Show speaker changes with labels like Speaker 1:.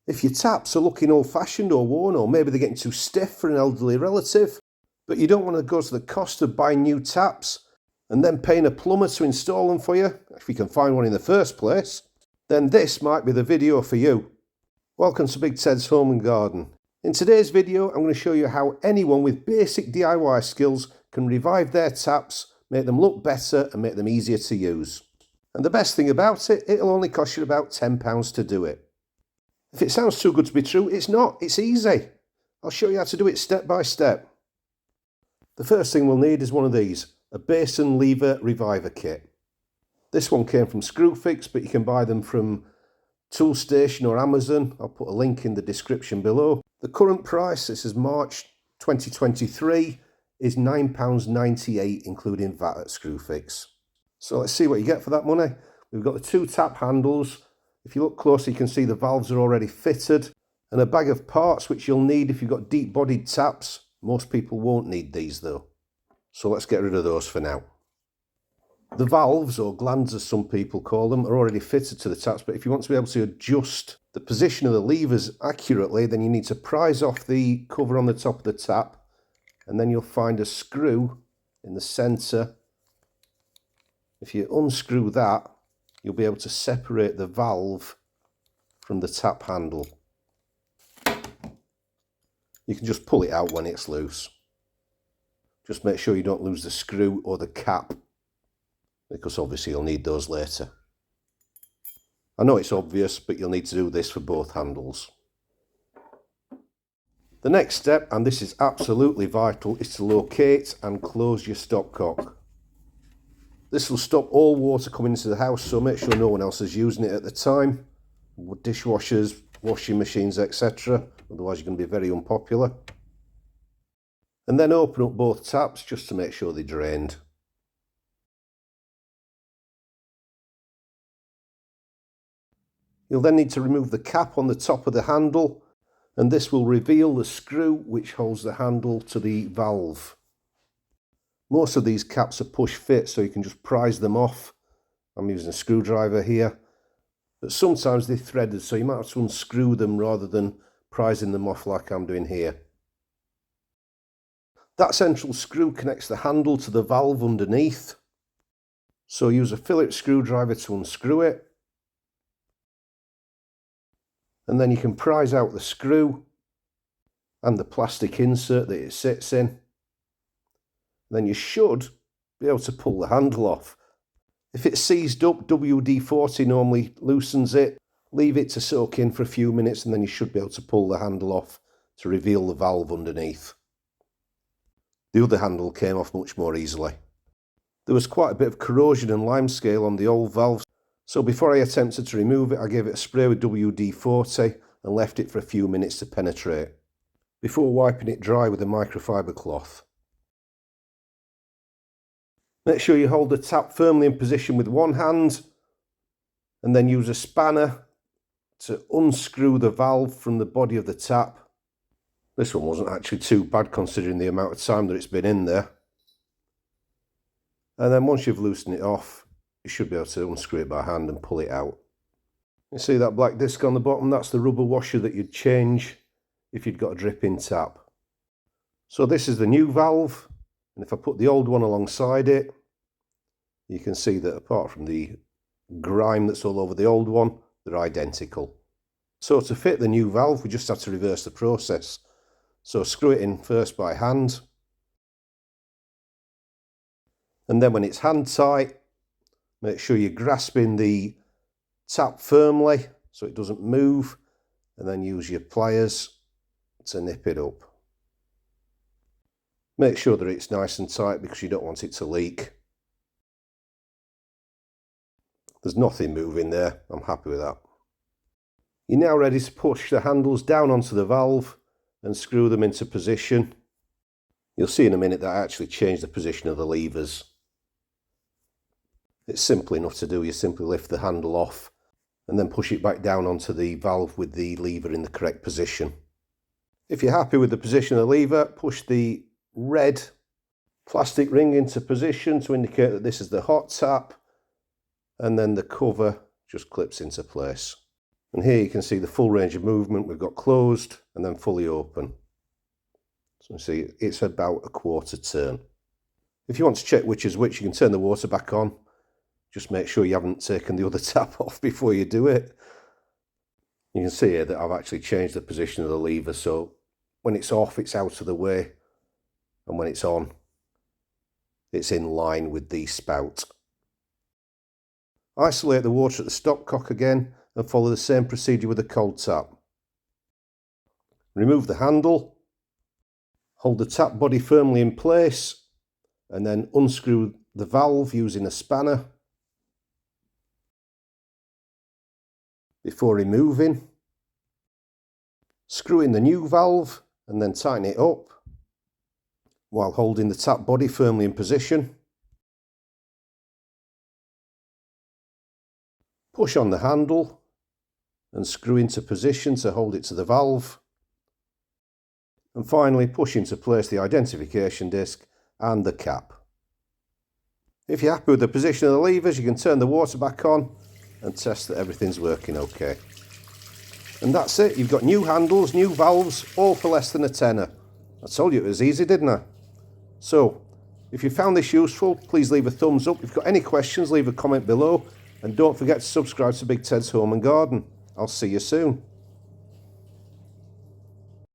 Speaker 1: If your taps are looking old-fashioned or worn, or maybe they're getting too stiff for an elderly relative, but you don't want to go to the cost of buying new taps and then paying a plumber to install them for you, if you can find one in the first place, then this might be the video for you. Welcome to Big Ted's Home and Garden. In today's video, I'm going to show you how anyone with basic DIY skills can revive their taps, make them look better and make them easier to use. And the best thing about it, it'll only cost you about £10 to do it. If it sounds too good to be true, it's not. It's easy. I'll show you how to do it step by step. The first thing we'll need is one of these, a basin lever reviver kit. This one came from Screwfix, but you can buy them from Toolstation or Amazon. I'll put a link in the description below. The current price, this is March 2023, is £9.98 including VAT at Screwfix. So let's see what you get for that money. We've got the two tap handles. If you look closer, you can see the valves are already fitted, and a bag of parts which you'll need if you've got deep bodied taps. Most people won't need these though. So let's get rid of those for now. The valves, or glands as some people call them, are already fitted to the taps, but if you want to be able to adjust the position of the levers accurately, then you need to prise off the cover on the top of the tap, and then you'll find a screw in the centre. If you unscrew that, you'll be able to separate the valve from the tap handle. You can just pull it out when it's loose. Just make sure you don't lose the screw or the cap, because obviously you'll need those later. I know it's obvious, but you'll need to do this for both handles. The next step, and this is absolutely vital, is to locate and close your stopcock. This will stop all water coming into the house, so make sure no one else is using it at the time. Dishwashers, washing machines, etc. Otherwise you're going to be very unpopular. And then open up both taps just to make sure they're drained. You'll then need to remove the cap on the top of the handle, and this will reveal the screw which holds the handle to the valve. Most of these caps are push fit, so you can just prise them off. I'm using a screwdriver here, but sometimes they're threaded, so you might have to unscrew them rather than prising them off like I'm doing here. That central screw connects the handle to the valve underneath, so use a Phillips screwdriver to unscrew it. And then you can prise out the screw and the plastic insert that it sits in. Then you should be able to pull the handle off. If it's seized up, WD-40 normally loosens it. Leave it to soak in for a few minutes and then you should be able to pull the handle off to reveal the valve underneath. The other handle came off much more easily. There was quite a bit of corrosion and limescale on the old valve, so before I attempted to remove it, I gave it a spray with WD-40 and left it for a few minutes to penetrate, before wiping it dry with a microfiber cloth. Make sure you hold the tap firmly in position with one hand, and then use a spanner to unscrew the valve from the body of the tap. This one wasn't actually too bad considering the amount of time that it's been in there. And then once you've loosened it off, you should be able to unscrew it by hand and pull it out. You see that black disc on the bottom? That's the rubber washer that you'd change if you'd got a drip-in tap. So this is the new valve, and if I put the old one alongside it, you can see that apart from the grime that's all over the old one, they're identical. So to fit the new valve, we just have to reverse the process. So screw it in first by hand, and then when it's hand tight, make sure you're grasping the tap firmly so it doesn't move, and then use your pliers to nip it up. Make sure that it's nice and tight because you don't want it to leak. There's nothing moving there, I'm happy with that. You're now ready to push the handles down onto the valve and screw them into position. You'll see in a minute that I actually changed the position of the levers. It's simple enough to do. You simply lift the handle off and then push it back down onto the valve with the lever in the correct position. If you're happy with the position of the lever, push the red plastic ring into position to indicate that this is the hot tap, and then the cover just clips into place. And here you can see the full range of movement. We've got closed and then fully open. So you see it's about a quarter turn. If you want to check which is which, you can turn the water back on. Just make sure you haven't taken the other tap off before you do it. You can see here that I've actually changed the position of the lever, so when it's off it's out of the way, and when it's on it's in line with the spout. Isolate the water at the stopcock again and follow the same procedure with the cold tap. Remove the handle, hold the tap body firmly in place, and then unscrew the valve using a spanner. Before removing, screw in the new valve and then tighten it up while holding the tap body firmly in position. Push on the handle and screw into position to hold it to the valve. And finally push into place the identification disc and the cap. If you're happy with the position of the levers, you can turn the water back on and test that everything's working okay. And that's it, you've got new handles, new valves, all for less than a tenner. I told you it was easy, didn't I? So, if you found this useful, please leave a thumbs up. If you've got any questions, leave a comment below. And don't forget to subscribe to Big Ted's Home and Garden. I'll see you soon.